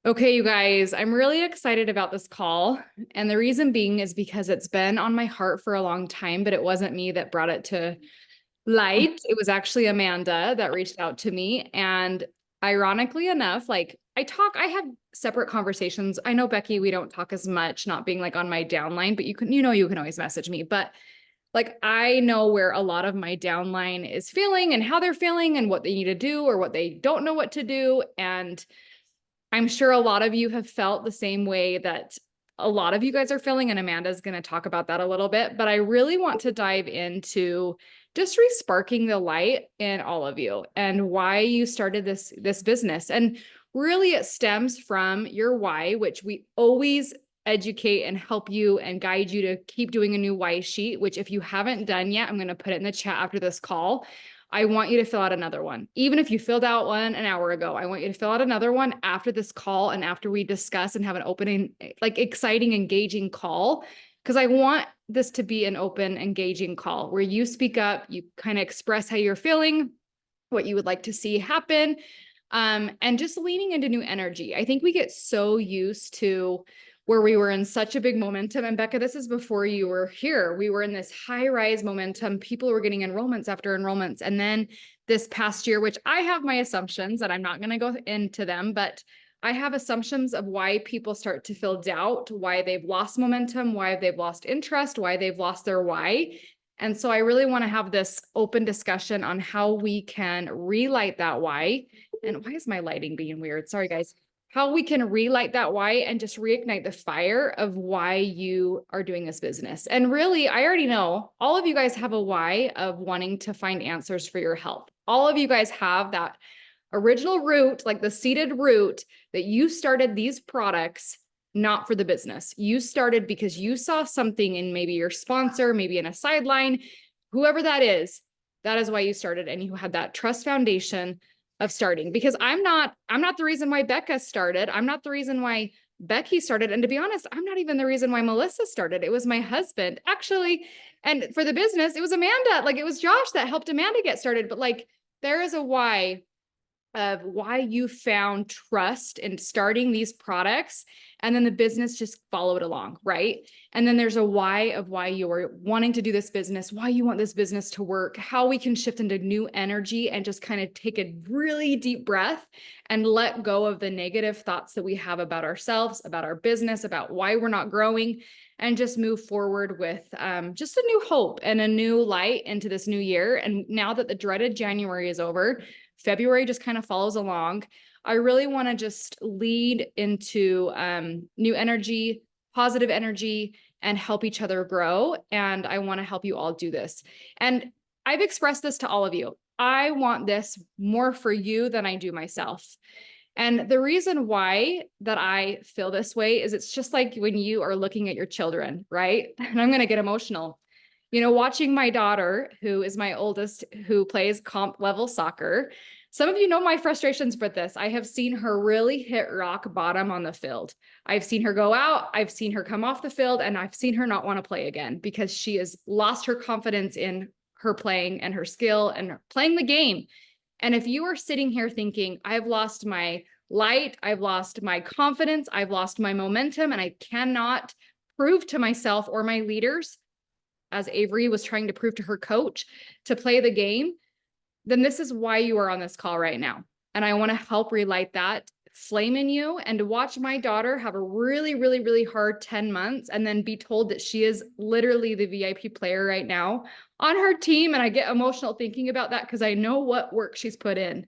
Okay, you guys, I'm really excited about this call. And the reason being is because it's been on my heart for a long time, but it wasn't me that brought it to light. It was actually Amanda that reached out to me. And ironically enough, I have separate conversations. I know, Becky, we don't talk as much, not being like on my downline, but you can always message me. But like, I know where a lot of my downline is feeling and how they're feeling and what they need to do or what they don't know what to do. And I'm sure a lot of you have felt the same way that a lot of you guys are feeling, and Amanda's going to talk about that a little bit, but I really want to dive into just re-sparking the light in all of you and why you started this business. And really it stems from your why, which we always educate and help you and guide you to keep doing a new why sheet, which if you haven't done yet, I'm going to put it in the chat after this call. I want you to fill out another one. Even if you filled out one an hour ago, I want you to fill out another one after this call and after we discuss and have an open, like exciting, engaging call. Because I want this to be an open, engaging call where you speak up, you kind of express how you're feeling, what you would like to see happen, and just leaning into new energy. I think we get so used to where we were in such a big momentum. And Becca, this is before you were here. We were in this high rise momentum. People were getting enrollments after enrollments. And then this past year, which I have my assumptions and I'm not going to go into them, but I have assumptions of why people start to feel doubt, why they've lost momentum, why they've lost interest, why they've lost their why. And so I really want to have this open discussion on how we can relight that why. And why is my lighting being weird? Sorry, guys. How we can relight that why and just reignite the fire of why you are doing this business. And really, I already know all of you guys have a why of wanting to find answers for your health. All of you guys have that original root, like the seeded root that you started these products not for the business. You started because you saw something in maybe your sponsor, maybe in a sideline, whoever that is why you started. And you had that trust foundation of starting, because I'm not the reason why Becca started. I'm not the reason why Becky started. And to be honest, I'm not even the reason why Melissa started. It was my husband actually. And for the business, it was Amanda. Like, it was Josh that helped Amanda get started. But like, there is a why of why you found trust in starting these products, and then the business just followed along, right? And then there's a why of why you were wanting to do this business, why you want this business to work, how we can shift into new energy and just kind of take a really deep breath and let go of the negative thoughts that we have about ourselves, about our business, about why we're not growing, and just move forward with just a new hope and a new light into this new year. And now that the dreaded January is over, February just kind of follows along. I really want to just lead into new energy, positive energy, and help each other grow. And I want to help you all do this. And I've expressed this to all of you. I want this more for you than I do myself. And the reason why that I feel this way is it's just like when you are looking at your children, right? And I'm going to get emotional. You know, watching my daughter, who is my oldest, who plays comp level soccer. Some of you know my frustrations with this. I have seen her really hit rock bottom on the field. I've seen her go out, I've seen her come off the field, and I've seen her not want to play again because she has lost her confidence in her playing and her skill and playing the game. And if you are sitting here thinking, I've lost my light, I've lost my confidence, I've lost my momentum, and I cannot prove to myself or my leaders, as Avery was trying to prove to her coach, to play the game, then this is why you are on this call right now. And I want to help relight that flame in you, and to watch my daughter have a really, really, really hard 10 months and then be told that she is literally the VIP player right now on her team. And I get emotional thinking about that because I know what work she's put in.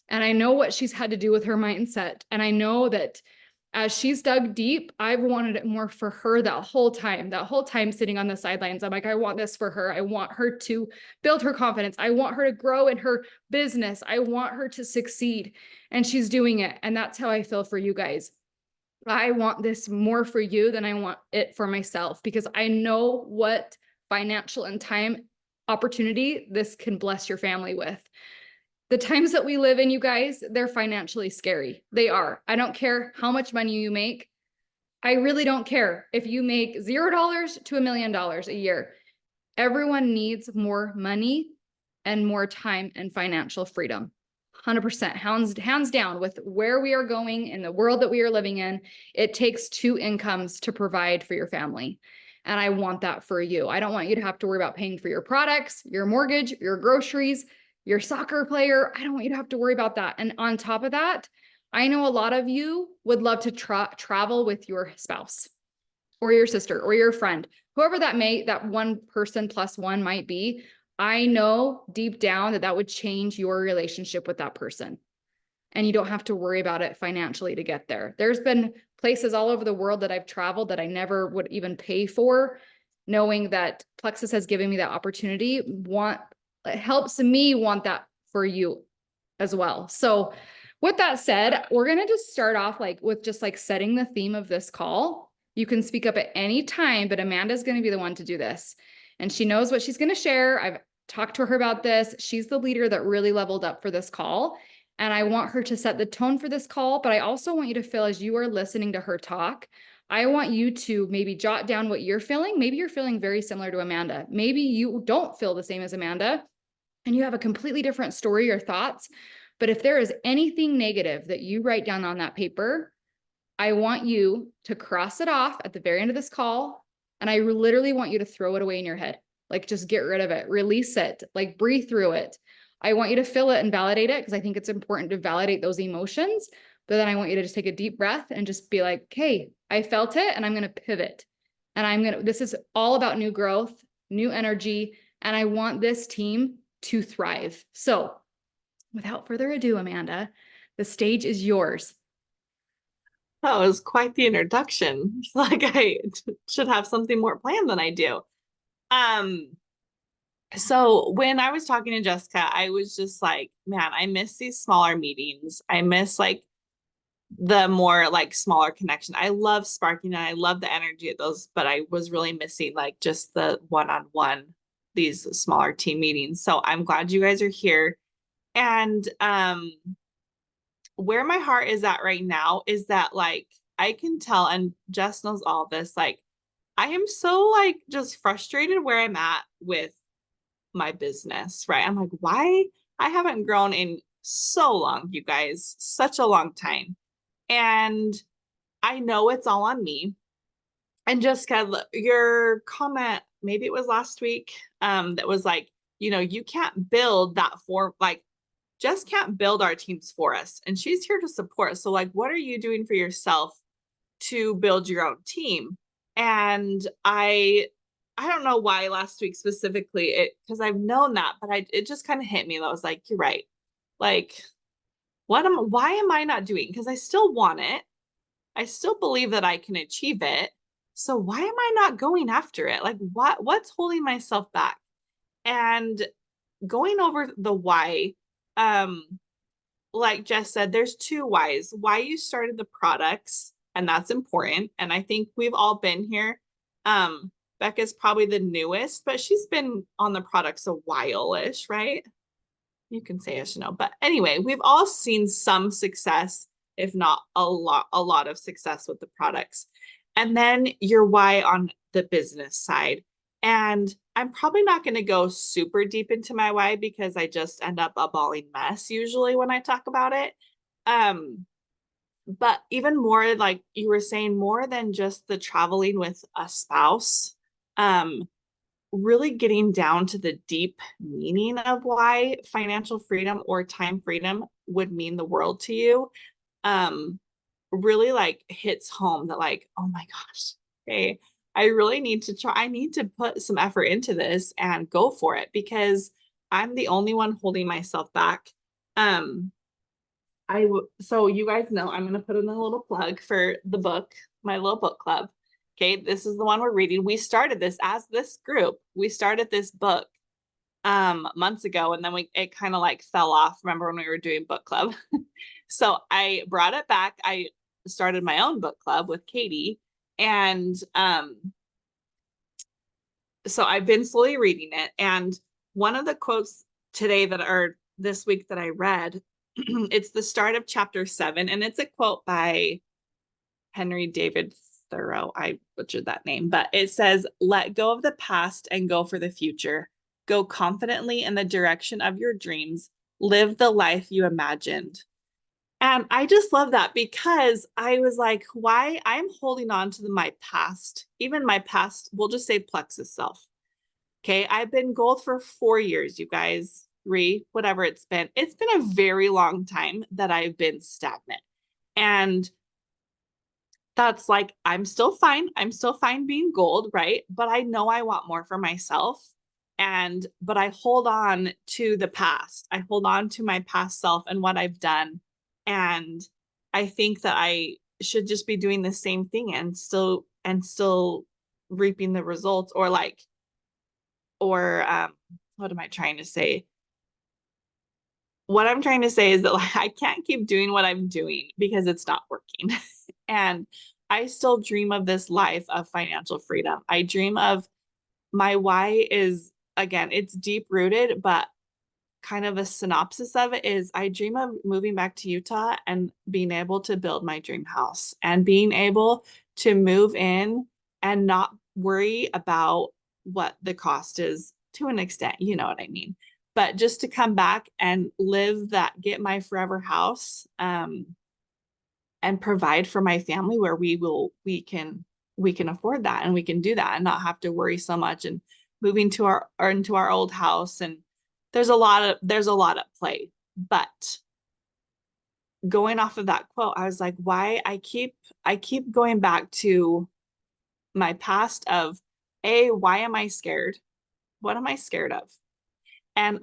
And I know what she's had to do with her mindset. And I know that as she's dug deep, I've wanted it more for her that whole time sitting on the sidelines. I'm like, I want this for her. I want her to build her confidence. I want her to grow in her business. I want her to succeed. And she's doing it. And that's how I feel for you guys. I want this more for you than I want it for myself, because I know what financial and time opportunity this can bless your family with. The times that we live in, you guys, they're financially scary. They are. I don't care how much money you make. I really don't care if you make $0 to $1 million a year. Everyone needs more money and more time and financial freedom. 100%, hands down, with where we are going in the world that we are living in, it takes 2 incomes to provide for your family. And I want that for you. I don't want you to have to worry about paying for your products, your mortgage, your groceries, your soccer player. I don't want you to have to worry about that. And on top of that, I know a lot of you would love to travel with your spouse or your sister or your friend, whoever that one person plus one might be. I know deep down that would change your relationship with that person. And you don't have to worry about it financially to get there. There's been places all over the world that I've traveled that I never would even pay for, knowing that Plexus has given me that opportunity. It helps me want that for you as well. So with that said, we're going to just start off with just setting the theme of this call. You can speak up at any time, but Amanda's going to be the one to do this. And she knows what she's going to share. I've talked to her about this. She's the leader that really leveled up for this call. And I want her to set the tone for this call, but I also want you to feel, as you are listening to her talk, I want you to maybe jot down what you're feeling. Maybe you're feeling very similar to Amanda. Maybe you don't feel the same as Amanda and you have a completely different story or thoughts. But if there is anything negative that you write down on that paper, I want you to cross it off at the very end of this call. And I literally want you to throw it away in your head. Just get rid of it, release it, breathe through it. I want you to feel it and validate it because I think it's important to validate those emotions. But then I want you to just take a deep breath and just be like, hey, I felt it and I'm going to pivot. And this is all about new growth, new energy. And I want this team to thrive. So without further ado, Amanda, the stage is yours. That was quite the introduction. Like I should have something more planned than I do. So when I was talking to Jessica, I was just like, man, I miss these smaller meetings. I miss the more smaller connection. I love sparking and I love the energy of those, but I was really missing just the one-on-one, these smaller team meetings. So I'm glad you guys are here. And where my heart is at right now is that I can tell, and Jess knows all this, I am so just frustrated where I'm at with my business, right? I'm like, why? I haven't grown in so long, you guys, such a long time. And I know it's all on me. And Jessica, your comment, maybe it was last week, that was you can't build that for Jess can't build our teams for us. And she's here to support. So what are you doing for yourself to build your own team? And I don't know why last week specifically, because I've known that, but it just kind of hit me. And I was like, you're right. Why am I not doing? Because I still want it. I still believe that I can achieve it. So why am I not going after it? What's holding myself back? And going over the why, like Jess said, there's 2 whys. Why you started the products, and that's important. And I think we've all been here. Becca's probably the newest, but she's been on the products a while-ish, right? You can say yes or no. But anyway, we've all seen some success, if not a lot of success with the products. And then your why on the business side. And I'm probably not going to go super deep into my why because I just end up a balling mess usually when I talk about it. But even more, like you were saying, more than just the traveling with a spouse, really getting down to the deep meaning of why financial freedom or time freedom would mean the world to you, really hits home that oh my gosh, okay, I really need to try. I need to put some effort into this and go for it because I'm the only one holding myself back. So you guys know I'm going to put in a little plug for the book, my little book club. Okay, this is the one we're reading. We started this as this group. We started this book months ago, and then it kind of fell off. Remember when we were doing book club? So I brought it back. I started my own book club with Katie, and so I've been slowly reading it. And one of the quotes today this week that I read, it's the start of chapter 7, and it's a quote by Henry David Thoreau. I butchered that name, but it says, "Let go of the past and go for the future. Go confidently in the direction of your dreams. live the life you imagined. And I just love that because I was like, why I'm holding on to my past, even my past, we'll just say plexus self. Okay. I've been gold for 4 years, you guys, 3, whatever it's been. It's been a very long time that I've been stagnant. And that's like, I'm still fine. I'm still fine being gold, right? But I know I want more for myself. But I hold on to the past. I hold on to my past self and what I've done. And I think that I should just be doing the same thing and still reaping the results or what am I trying to say? What I'm trying to say is that like I can't keep doing what I'm doing because it's not working. And I still dream of this life of financial freedom. I dream of my why is again, it's deep rooted, but kind of a synopsis of it is I dream of moving back to Utah and being able to build my dream house and being able to move in and not worry about what the cost is to an extent, you know what I mean? But just to come back and live that, get my forever house, and provide for my family where we can afford that and we can do that and not have to worry so much and moving to our or into our old house. And there's a lot at play. But going off of that quote, I was like, why I keep going back to my past of why am I scared? What am I scared of? And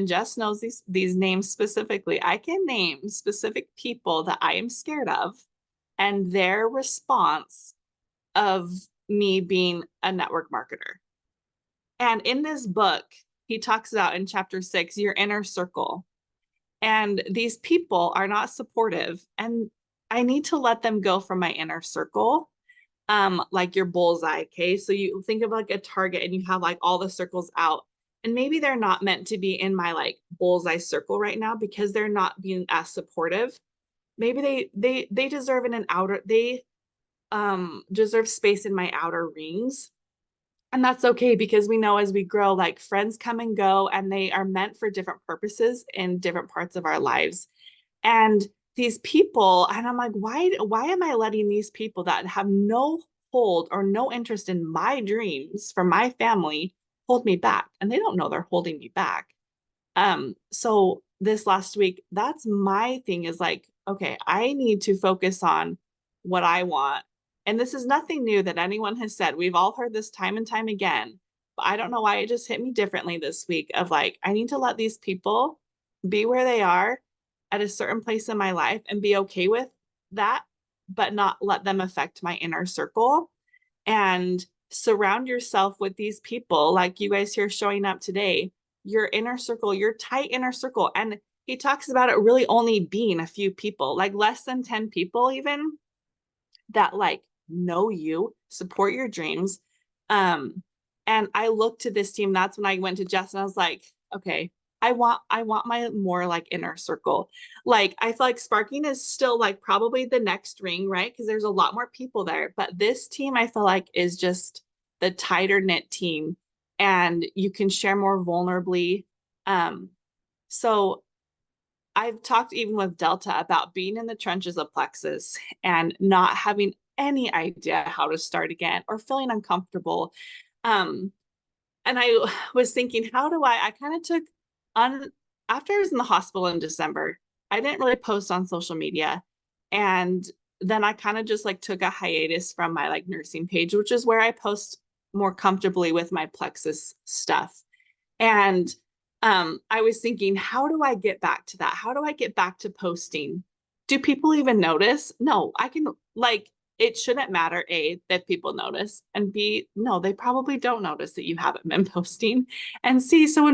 Jess knows these names specifically. I can name specific people that I am scared of and their response of me being a network marketer. And in this book, he talks about in chapter 6, your inner circle. And these people are not supportive. And I need to let them go from my inner circle. Like your bullseye. Okay. So you think of like a target and you have like all the circles out. And maybe they're not meant to be in my like bullseye circle right now because they're not being as supportive. Maybe they deserve in an outer, they deserve space in my outer rings. And that's okay because we know as we grow, like friends come and go and they are meant for different purposes in different parts of our lives. And these people, and I'm like, why am I letting these people that have no hold or no interest in my dreams for my family hold me back? And they don't know they're holding me back. So this last week, that's my thing is like, okay, I need to focus on what I want. And this is nothing new that anyone has said. We've all heard this time and time again. But I don't know why it just hit me differently this week of like, I need to let these people be where they are at a certain place in my life and be okay with that, but not let them affect my inner circle. And surround yourself with these people like you guys here showing up today, your inner circle, your tight inner circle. And he talks about it really only being a few people, like less than 10 people, even that like know you, support your dreams. And I looked to this team. That's when I went to Jess and I was like, okay, I want my more like inner circle. Like I feel like sparking is still like probably the next ring, right? Because there's a lot more people there. But this team I feel like is just the tighter knit team and you can share more vulnerably. So I've talked even with Delta about being in the trenches of Plexus and not having any idea how to start again or feeling uncomfortable. Um, and I was thinking, how do I kind of took on after I was in the hospital in December, I didn't really post on social media. And then I kind of just like took a hiatus from my like nursing page, which is where I post more comfortably with my Plexus stuff. And I was thinking, how do I get back to that? How do I get back to posting? Do people even notice? No, I can like it shouldn't matter, A, that people notice, and B, no, they probably don't notice that you haven't been posting. And C, so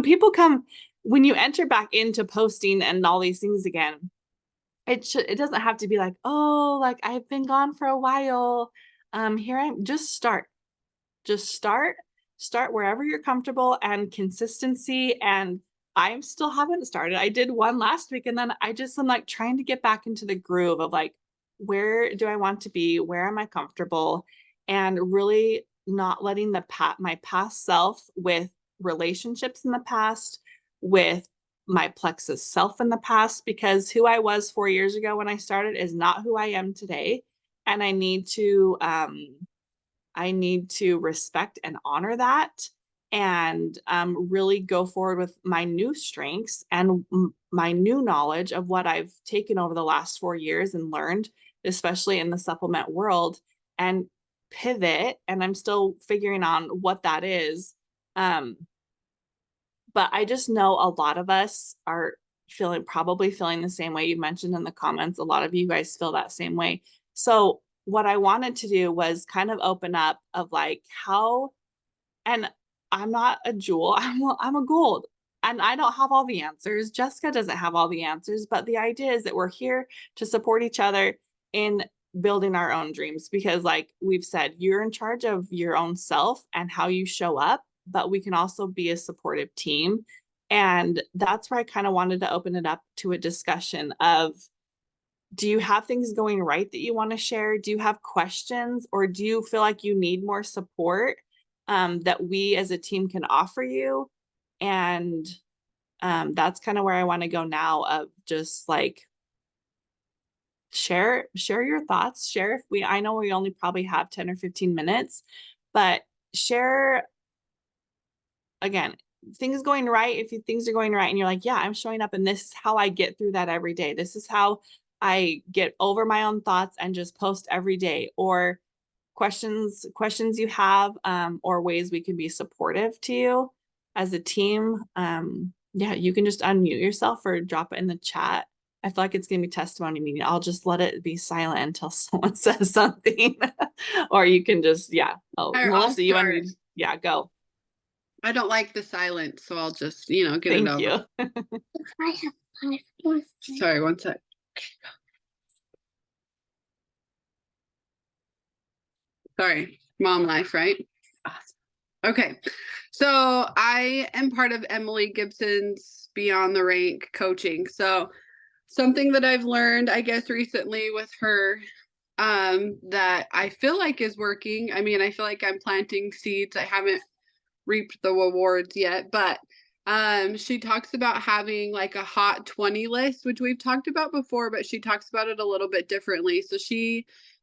when you enter back into posting and all these things again, it doesn't have to be like, oh, like I've been gone for a while. Here I'm just start. Just start wherever you're comfortable and consistency. And I still haven't started. I did one last week and then I'm like trying to get back into the groove of like, where do I want to be? Where am I comfortable? And really not letting my past self with relationships in the past, with my plexus self in the past, because who I was 4 years ago when I started is not who I am today. And I need to respect and honor that, and really go forward with my new strengths and my new knowledge of what I've taken over the last 4 years and learned, especially in the supplement world, and pivot. And I'm still figuring on what that is. But I just know a lot of us are probably feeling the same way. You mentioned in the comments, a lot of you guys feel that same way. So what I wanted to do was kind of open up of like how, and I'm not a jewel, I'm a gold, and I don't have all the answers. Jessica doesn't have all the answers, but the idea is that we're here to support each other in building our own dreams, because like we've said, you're in charge of your own self and how you show up, but we can also be a supportive team. And that's where I kind of wanted to open it up to a discussion of, do you have things going right that you want to share? Do you have questions, or do you feel like you need more support that we as a team can offer you? And that's kind of where I want to go now, of just like share your thoughts. Share if I know we only probably have 10 or 15 minutes, but share again, things going right. If things are going right and you're like, yeah, I'm showing up and this is how I get through that every day. This is how I get over my own thoughts and just post every day. Or questions you have, or ways we can be supportive to you as a team. Yeah, you can just unmute yourself or drop it in the chat. I feel like it's gonna be testimony meeting. I'll just let it be silent until someone says something. Or you can just, yeah. Oh, Melissa, you unmute. Yeah, go. I don't like the silence, so I'll just, get Thank it over. you. I have 5 more. Sorry, one sec. Sorry, mom life, right? Awesome. Okay, so I am part of Emily Gibson's Beyond the Rank coaching. So something that I've learned, I guess, recently with her, that I feel like is working. I mean, I feel like I'm planting seeds. I haven't reaped the rewards yet, but she talks about having like a hot 20 list, which we've talked about before, but she talks about it a little bit differently. So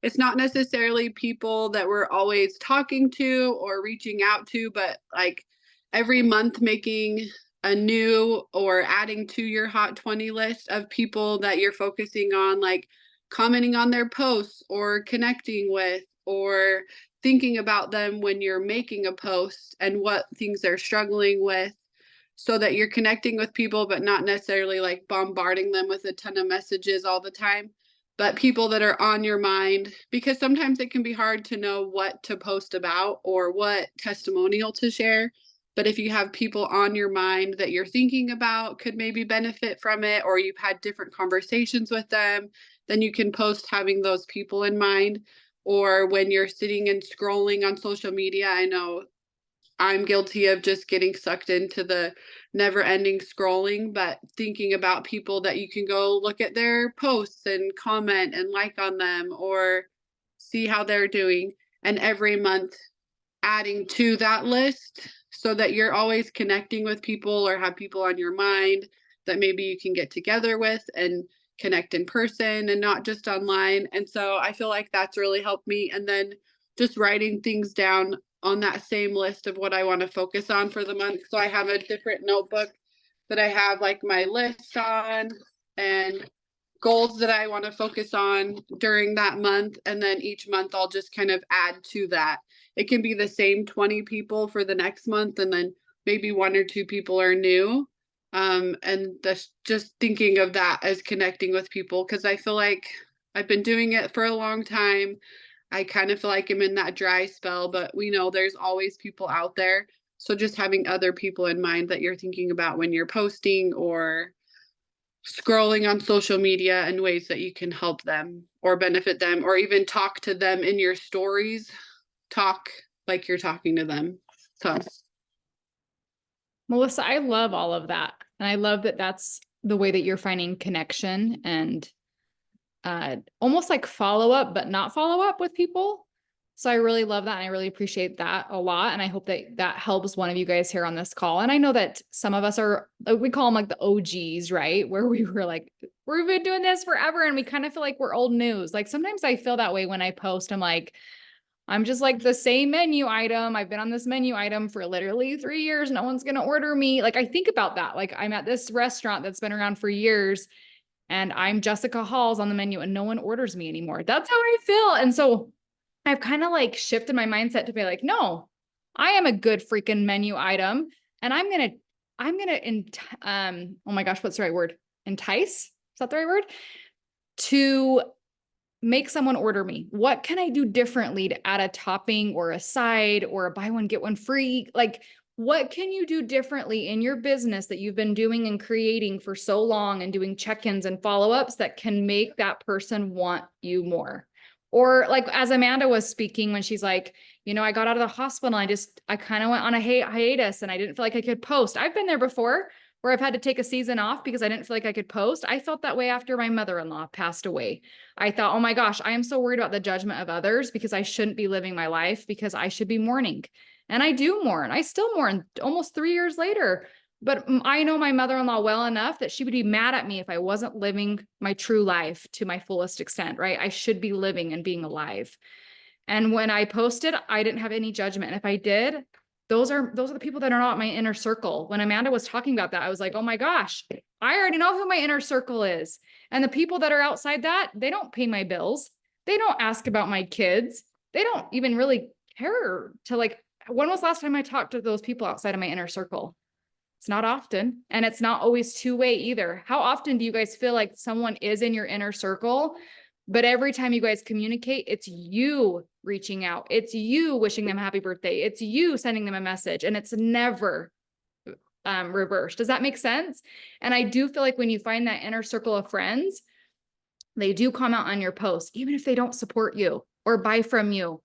it's not necessarily people that we're always talking to or reaching out to, but like every month making a new or adding to your hot 20 list of people that you're focusing on, like commenting on their posts or connecting with, or thinking about them when you're making a post and what things they're struggling with, so that you're connecting with people, but not necessarily like bombarding them with a ton of messages all the time, but people that are on your mind, because sometimes it can be hard to know what to post about or what testimonial to share. But if you have people on your mind that you're thinking about could maybe benefit from it, or you've had different conversations with them, then you can post having those people in mind. Or when you're sitting and scrolling on social media, I know I'm guilty of just getting sucked into the never ending scrolling, but thinking about people that you can go look at their posts and comment and like on them, or see how they're doing. And every month adding to that list, so that you're always connecting with people or have people on your mind that maybe you can get together with and connect in person and not just online. And so I feel like that's really helped me. And then just writing things down on that same list of what I want to focus on for the month. So I have a different notebook that I have like my list on and goals that I want to focus on during that month. And then each month I'll just kind of add to that. It can be the same 20 people for the next month, and then maybe 1 or 2 people are new. And that's just thinking of that as connecting with people, because I feel like I've been doing it for a long time. I kind of feel like I'm in that dry spell, but we know there's always people out there. So just having other people in mind that you're thinking about when you're posting or scrolling on social media, and ways that you can help them or benefit them, or even talk to them in your stories, talk like you're talking to them. So Melissa, I love all of that. And I love that that's the way that you're finding connection and almost like follow up, but not follow up with people. So I really love that. And I really appreciate that a lot. And I hope that that helps one of you guys here on this call. And I know that some of us are, we call them like the OGs, right? Where we were like, we've been doing this forever. And we kind of feel like we're old news. Like sometimes I feel that way when I post. I'm like, I'm just like the same menu item. I've been on this menu item for literally 3 years. No one's going to order me. Like I think about that. Like I'm at this restaurant that's been around for years and I'm Jessica Hall's on the menu and no one orders me anymore. That's how I feel. And so I've kind of like shifted my mindset to be like, no, I am a good freaking menu item. And oh my gosh, what's the right word? Entice? Is that the right word? To make someone order me. What can I do differently to add a topping or a side or a buy one, get one free? Like, what can you do differently in your business that you've been doing and creating for so long and doing check-ins and follow-ups that can make that person want you more? Or like, as Amanda was speaking when she's like, you know, I got out of the hospital. I kind of went on a hiatus and I didn't feel like I could post. I've been there before where I've had to take a season off because I didn't feel like I could post. I felt that way after my mother-in-law passed away. I thought, oh my gosh, I am so worried about the judgment of others because I shouldn't be living my life because I should be mourning. And I do mourn. I still mourn almost 3 years later. But I know my mother-in-law well enough that she would be mad at me if I wasn't living my true life to my fullest extent, right? I should be living and being alive. And when I posted, I didn't have any judgment. And if I did, those are the people that are not my inner circle. When Amanda was talking about that, I was like, oh my gosh, I already know who my inner circle is. And the people that are outside that, they don't pay my bills. They don't ask about my kids. They don't even really care to like, when was the last time I talked to those people outside of my inner circle? It's not often. And it's not always two-way either. How often do you guys feel like someone is in your inner circle, but every time you guys communicate, it's you reaching out. It's you wishing them happy birthday. It's you sending them a message and it's never reversed. Does that make sense? And I do feel like when you find that inner circle of friends, they do comment on your posts, even if they don't support you or buy from you.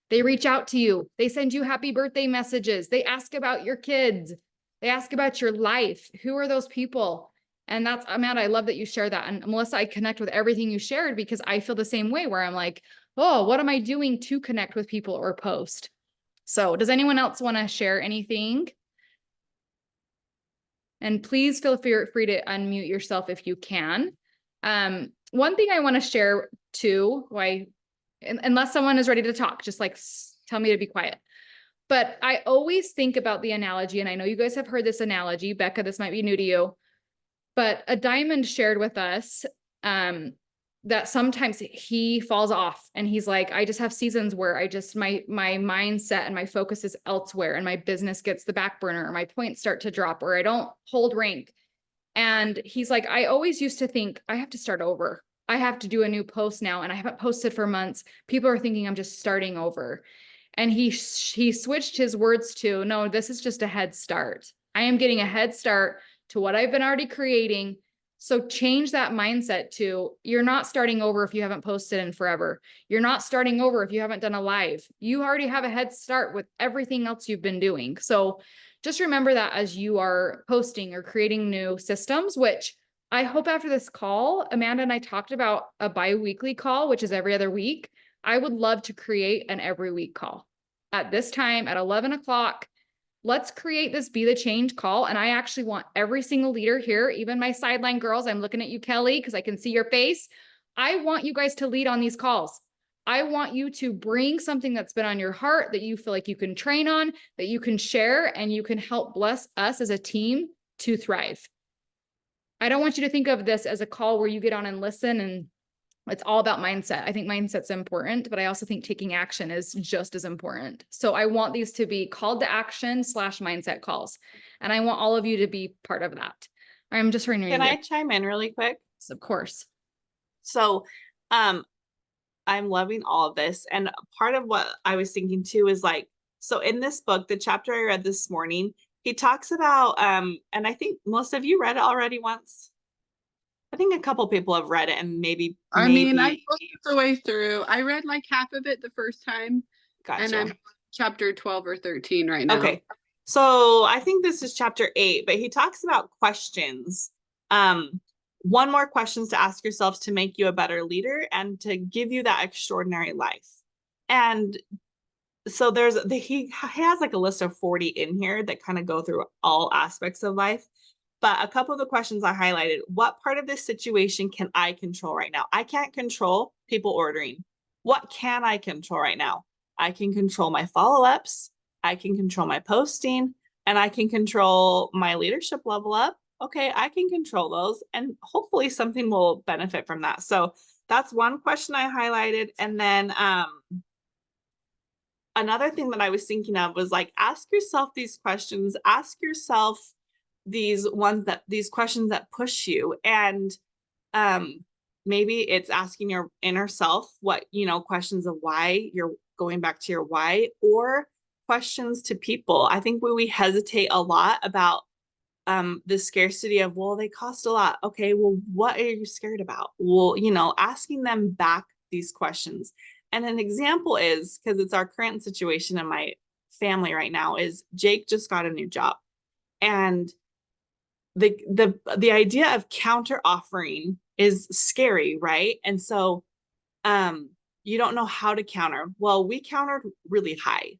They reach out to you. They send you happy birthday messages. They ask about your kids. They ask about your life. Who are those people? And that's, Amanda, I love that you share that. And Melissa, I connect with everything you shared because I feel the same way where I'm like, oh, what am I doing to connect with people or post? So does anyone else want to share anything? And please feel free to unmute yourself if you can. One thing I want to share too, unless someone is ready to talk, just like tell me to be quiet. But I always think about the analogy, and I know you guys have heard this analogy. Becca, this might be new to you, but a diamond shared with us that sometimes he falls off and he's like, I just have seasons where my mindset and my focus is elsewhere and my business gets the back burner or my points start to drop or I don't hold rank. And he's like, I always used to think I have to start over. I have to do a new post now. And I haven't posted for months. People are thinking I'm just starting over. And he switched his words to, no, this is just a head start. I am getting a head start to what I've been already creating. So change that mindset to, you're not starting over if you haven't posted in forever. You're not starting over if you haven't done a live. You already have a head start with everything else you've been doing. So just remember that as you are posting or creating new systems, which I hope after this call, Amanda and I talked about a bi-weekly call, which is every other week. I would love to create an every week call at this time at 11 o'clock. Let's create this Be the Change call. And I actually want every single leader here, even my sideline girls. I'm looking at you, Kelly, because I can see your face. I want you guys to lead on these calls. I want you to bring something that's been on your heart that you feel like you can train on, that you can share, and you can help bless us as a team to thrive. I don't want you to think of this as a call where you get on and listen and it's all about mindset. I think mindset's important, but I also think taking action is just as important. So I want these to be called to action / mindset calls. And I want all of you to be part of that. I'm just renewing. Can I chime in really quick? Of course. So, I'm loving all of this. And part of what I was thinking too is like, so in this book, the chapter I read this morning, he talks about, and I think most of you read it already once. I think a couple people have read it and maybe. I mean, I looked the way through. I read like half of it the first time. Gotcha. And I'm chapter 12 or 13 right now. Okay. So I think this is chapter 8, but he talks about questions. One more questions to ask yourselves to make you a better leader and to give you that extraordinary life. And so he has like a list of 40 in here that kind of go through all aspects of life. But a couple of the questions I highlighted, what part of this situation can I control right now? I can't control people ordering. What can I control right now? I can control my follow-ups. I can control my posting, and I can control my leadership level up. Okay, I can control those, and hopefully something will benefit from that. So that's one question I highlighted. And then another thing that I was thinking of was like, ask yourself these questions, ask yourself these questions that push you. And maybe it's asking your inner self what, questions of why, you're going back to your why, or questions to people. I think we hesitate a lot about the scarcity of, well, they cost a lot. Okay, well, what are you scared about? Well, asking them back these questions. And an example is, because it's our current situation in my family right now, is Jake just got a new job. And the idea of counter offering is scary, right? And so you don't know how to counter. Well, we countered really high.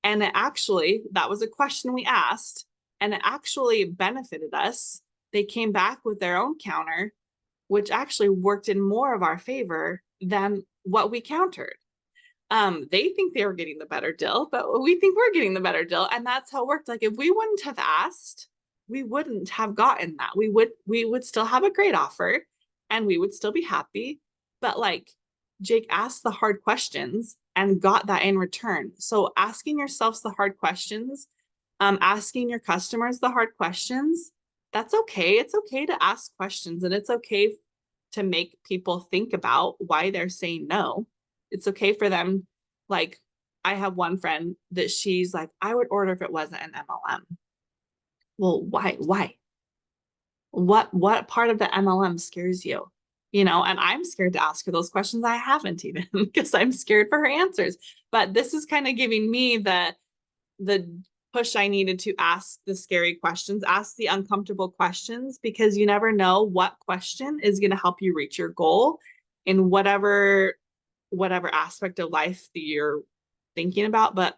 And that was a question we asked, and it actually benefited us. They came back with their own counter, which actually worked in more of our favor than what we countered. They think they were getting the better deal, but we think we're getting the better deal. And that's how it worked. Like, if we wouldn't have asked, we wouldn't have gotten that. We would still have a great offer and we would still be happy. But like, Jake asked the hard questions and got that in return. So asking yourselves the hard questions, asking your customers the hard questions, that's okay. It's okay to ask questions, and it's okay to make people think about why they're saying no. It's okay for them. Like, I have one friend that she's like, I would order if it wasn't an MLM. Well, why? What part of the MLM scares you? And I'm scared to ask her those questions. I haven't even, because I'm scared for her answers. But this is kind of giving me the push I needed to ask the scary questions, ask the uncomfortable questions, because you never know what question is going to help you reach your goal in whatever aspect of life that you're thinking about. But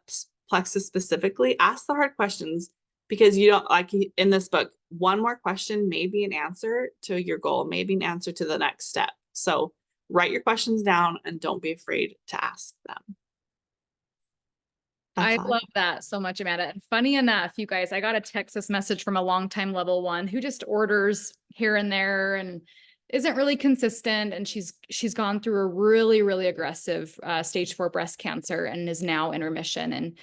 Plexus specifically, ask the hard questions, because you don't, like in this book, one more question may be an answer to your goal, maybe an answer to the next step. So write your questions down and don't be afraid to ask them. I love that so much, Amanda. And funny enough, you guys, I got a Texas message from a longtime level one who just orders here and there and isn't really consistent. And she's gone through a really, really aggressive stage 4 breast cancer and is now in remission. And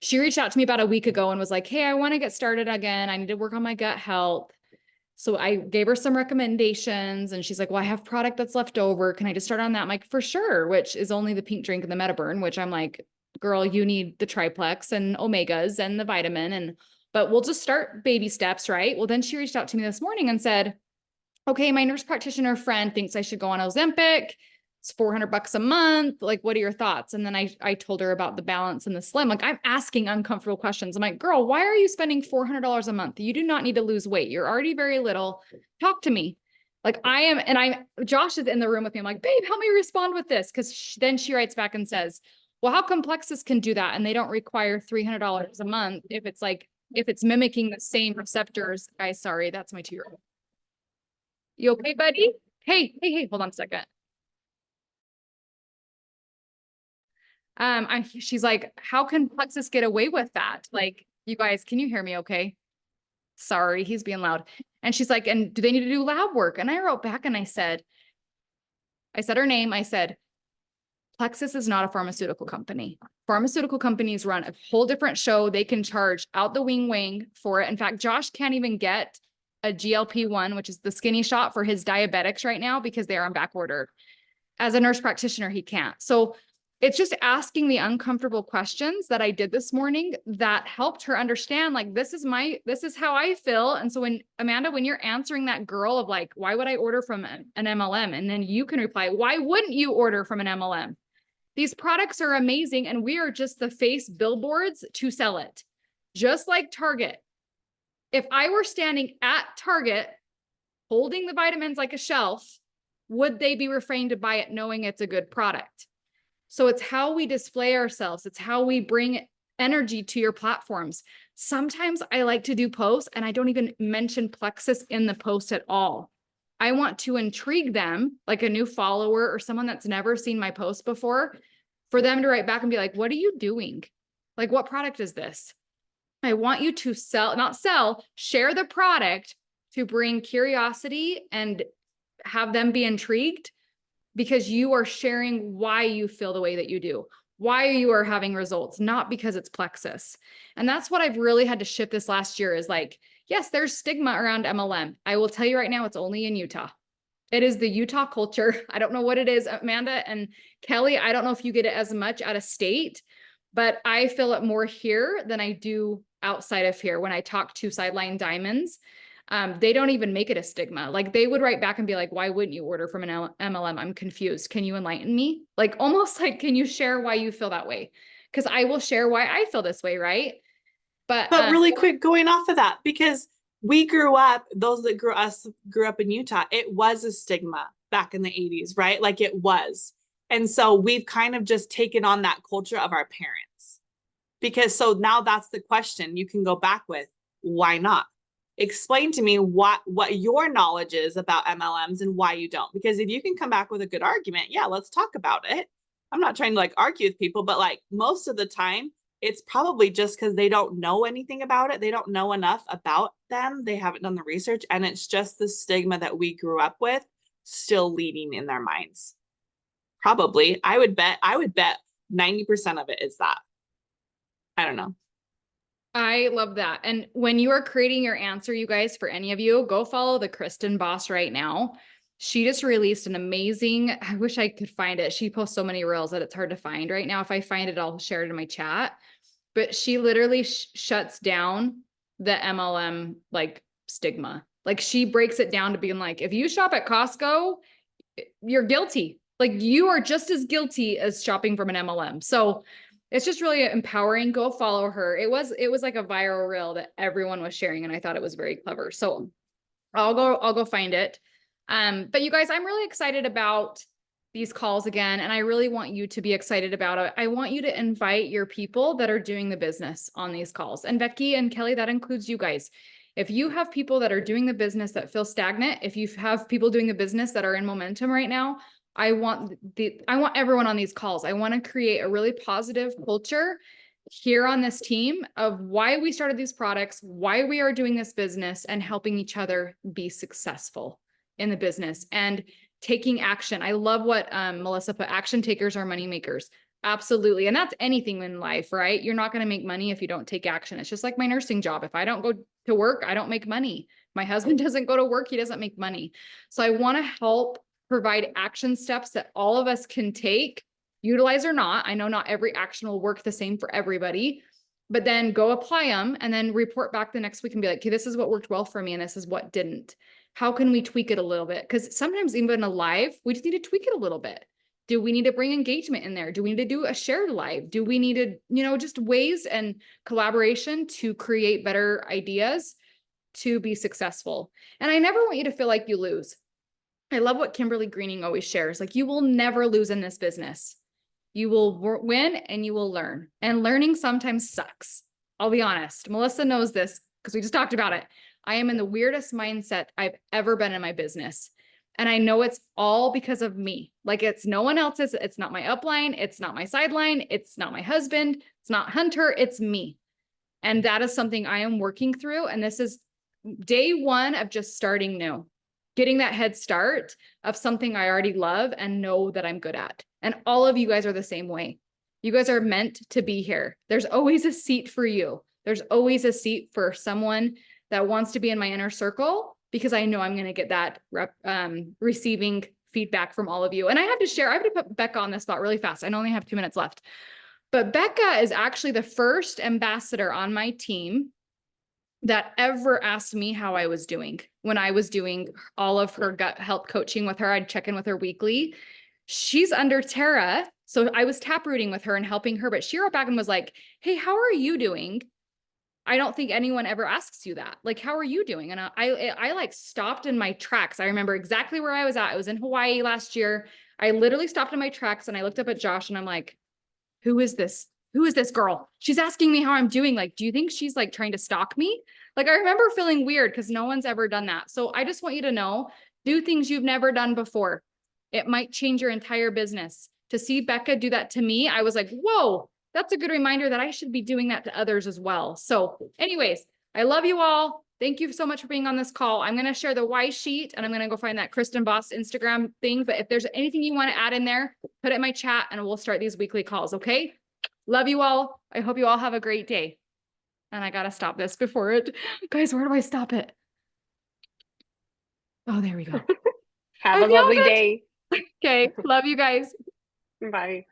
she reached out to me about a week ago and was like, hey, I want to get started again. I need to work on my gut health. So I gave her some recommendations, and she's like, well, I have product that's left over. Can I just start on that? I'm like, for sure, which is only the pink drink and the MetaBurn, which I'm like, girl, you need the triplex and omegas and the vitamin, but we'll just start baby steps, right? Well, then she reached out to me this morning and said, okay, my nurse practitioner friend thinks I should go on Ozempic. It's $400 a month. Like, what are your thoughts? And then I told her about the balance and the slim. Like, I'm asking uncomfortable questions. I'm like, girl, why are you spending $400 a month? You do not need to lose weight. You're already very little. Talk to me. Like, Josh is in the room with me. I'm like, babe, help me respond with this. Cause then she writes back and says, well, how come Plexus can do that? And they don't require $300 a month if it's mimicking the same receptors. Guys, sorry, that's my 2-year-old. You okay, buddy? Hey, hold on a second. She's like, how can Plexus get away with that? Like, you guys, can you hear me okay? Sorry, he's being loud. And she's like, and do they need to do lab work? And I wrote back and I said her name. I said, Plexus is not a pharmaceutical company. Pharmaceutical companies run a whole different show. They can charge out the wing for it. In fact, Josh can't even get a GLP-1, which is the skinny shot for his diabetics right now because they are on back order. As a nurse practitioner, he can't. So it's just asking the uncomfortable questions that I did this morning that helped her understand, like, this is how I feel. And so when Amanda, when you're answering that girl of like, why would I order from an MLM? And then you can reply, why wouldn't you order from an MLM? These products are amazing. And we are just the face billboards to sell it. Just like Target. If I were standing at Target holding the vitamins like a shelf, would they be refrained to buy it knowing it's a good product? So it's how we display ourselves. It's how we bring energy to your platforms. Sometimes I like to do posts and I don't even mention plexus in the post at all. I want to intrigue them, like a new follower or someone that's never seen my post before, for them to write back and be like, what are you doing? Like, what product is this? I want you to share the product to bring curiosity and have them be intrigued, because you are sharing why you feel the way that you do, why you are having results, not because it's plexus. And that's what I've really had to shift this last year is like, yes, there's stigma around MLM. I will tell you right now, it's only in Utah. It is the Utah culture. I don't know what it is, Amanda and Kelly. I don't know if you get it as much out of state, but I feel it more here than I do outside of here. When I talk to Sideline Diamonds, they don't even make it a stigma. Like they would write back and be like, why wouldn't you order from an MLM? I'm confused. Can you enlighten me? Like almost like, can you share why you feel that way? Because I will share why I feel this way, right? But really quick, going off of that, because we grew up, those that grew up in Utah, it was a stigma back in the 80s, right? Like it was. And so we've kind of just taken on that culture of our parents. Because so now that's the question you can go back with, why not? Explain to me what your knowledge is about MLMs and why you don't. Because if you can come back with a good argument, yeah, let's talk about it. I'm not trying to like argue with people, but like most of the time, it's probably just because they don't know anything about it. They don't know enough about them. They haven't done the research. And it's just the stigma that we grew up with still leading in their minds. Probably. I would bet 90% of it is that. I don't know. I love that. And when you are creating your answer, you guys, for any of you, go follow the Kristen boss right now. She just released an amazing, I wish I could find it. She posts so many reels that it's hard to find right now. If I find it, I'll share it in my chat. But she literally shuts down the MLM like stigma. Like she breaks it down to being like, if you shop at Costco, you're guilty. Like you are just as guilty as shopping from an MLM. So it's just really empowering. Go follow her. It was like a viral reel that everyone was sharing, and I thought it was very clever. So I'll go find it. But you guys, I'm really excited about these calls again, and I really want you to be excited about it. I want you to invite your people that are doing the business on these calls. And Becky and Kelly, that includes you guys. If you have people that are doing the business that feel stagnant, if you have people doing the business that are in momentum right now, I want everyone on these calls. I want to create a really positive culture here on this team of why we started these products, why we are doing this business, and helping each other be successful in the business and taking action. I love what Melissa put, action takers are money makers. Absolutely. And that's anything in life, right? You're not going to make money if you don't take action. It's just like my nursing job. If I don't go to work, I don't make money. My husband doesn't go to work, he doesn't make money. So I want to help provide action steps that all of us can take, utilize or not. I know not every action will work the same for everybody, but then go apply them and then report back the next week and be like, okay, this is what worked well for me and this is what didn't. How can we tweak it a little bit? Because sometimes even a live, we just need to tweak it a little bit. Do we need to bring engagement in there? Do we need to do a shared live? Do we need to, just ways and collaboration to create better ideas to be successful? And I never want you to feel like you lose. I love what Kimberly Greening always shares. Like, you will never lose in this business. You will win and you will learn. And learning sometimes sucks. I'll be honest. Melissa knows this because we just talked about it. I am in the weirdest mindset I've ever been in my business. And I know it's all because of me. Like, it's no one else's. It's not my upline. It's not my sideline. It's not my husband. It's not Hunter. It's me. And that is something I am working through. And this is day one of just starting new. Getting that head start of something I already love and know that I'm good at. And all of you guys are the same way. You guys are meant to be here. There's always a seat for you. There's always a seat for someone that wants to be in my inner circle, because I know I'm going to get that receiving feedback from all of you. And I have to put Becca on the spot really fast. I only have 2 minutes left, but Becca is actually the first ambassador on my team that ever asked me how I was doing. When I was doing all of her gut health coaching with her, I'd check in with her weekly. She's under Tara. So I was taprooting with her and helping her, but she wrote back and was like, hey, how are you doing? I don't think anyone ever asks you that. Like, how are you doing? And I like stopped in my tracks. I remember exactly where I was at. I was in Hawaii last year. I literally stopped in my tracks and I looked up at Josh and I'm like, who is this? Who is this girl? She's asking me how I'm doing. Like, do you think she's like trying to stalk me? Like, I remember feeling weird because no one's ever done that. So I just want you to know, do things you've never done before. It might change your entire business. To see Becca do that to me, I was like, whoa, that's a good reminder that I should be doing that to others as well. So anyways, I love you all. Thank you so much for being on this call. I'm going to share the why sheet and I'm going to go find that Kristen Boss Instagram thing. But if there's anything you want to add in there, put it in my chat and we'll start these weekly calls. Okay. Love you all. I hope you all have a great day. And I got to stop this before it. Guys, where do I stop it? Oh, there we go. Have I a nailed lovely it. day. Okay. Love you guys. Bye.